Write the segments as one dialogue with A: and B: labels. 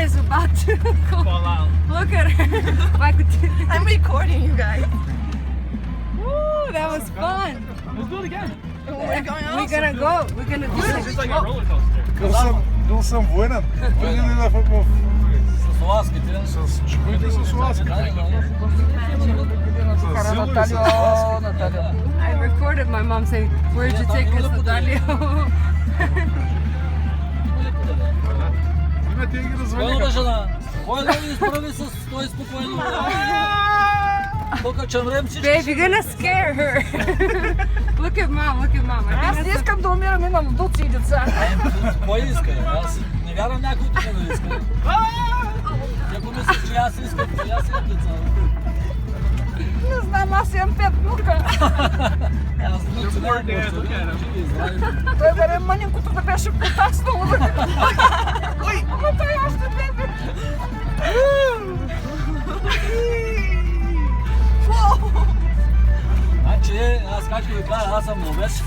A: is about to
B: fall out.
A: Look at her. Michael,
C: I'm recording you guys.
A: woo, that was fun.
B: Let's do it again.
C: We're going
A: We're gonna go. We're gonna do
B: It's just like a
A: it.
B: roller coaster.
D: Бил съм военен.
E: С ласките.
D: С чукуите с ласки.
A: I recorded my mom saying, "Where'd you take us, Natalio?"
D: Има те ги
E: Спокойно
D: развалиха.
E: бе, жена. Спокойно да ни изправи с той спокойно. Тук чамрем всички.
A: Babe, you're gonna scare her. Look at mom. Look at mom. I
C: Аз
A: think
C: не
A: that's
C: искам да умирам, имам вдуци и деца.
E: Кой иска? Аз не вярвам някой тук да иска. Ти ако мислиш, че аз искам, че аз имам деца.
C: Не знам, аз имам 5 внука.
E: Аз внуци
B: Poor
E: нямам
B: dad, look at him.
E: живи, здрави.
C: Той бере мъненкото да беше потаснало. Ама той още бебе.
E: Значи, аз както ви кажа, аз съм ловец.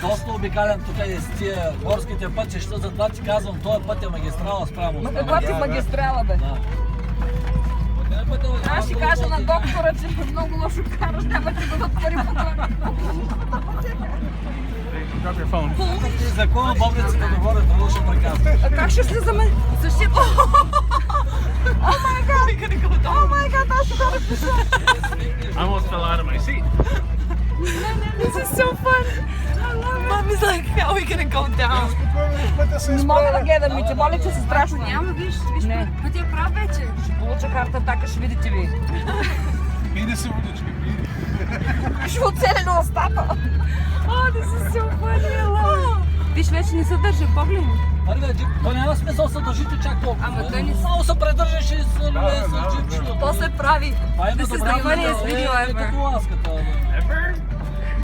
E: Доста обикалям тук и с тия морските пътища, затова ти казвам, този път е магистрала спрямо.
C: Ма каква ти магистрала, бе?
E: Да. Къде пътя, бе?
C: Аз ще кажа на доктора, че много лошо караш, няма ти дадат пари по това.
B: Drop your phone.
E: Ти закон, бобриците да говорят, да ще преказват.
C: А как ще слизаме? Защита. О май гад! О май гад, аз ще да пиша.
B: I almost fell out of my seat.
C: This is so fun. Mom is like, how are we gonna go down?
D: Спокойно, пътя се
C: Не мога да
D: изправя.
C: гледам и че боли, че се страшно.
A: няма, виж
C: Не.
A: пътя прав вече.
C: Ще получа карта така, ще видите ви.
D: Пиде се водички.
C: Ще оцеля на устата.
A: Oh, this is so funny. I love it. Виж, вече не се държа, погледни.
E: Аре, то няма смисъл се държите чак толкова.
A: Ама той не се-
E: Само се придържаш и се луле с
D: да,
E: джипчето.
C: То се прави.
E: Това има
A: This is
E: добра
A: the funniest
E: идея.
A: video
E: Е,
A: ever.
E: като ласката.
B: Ever?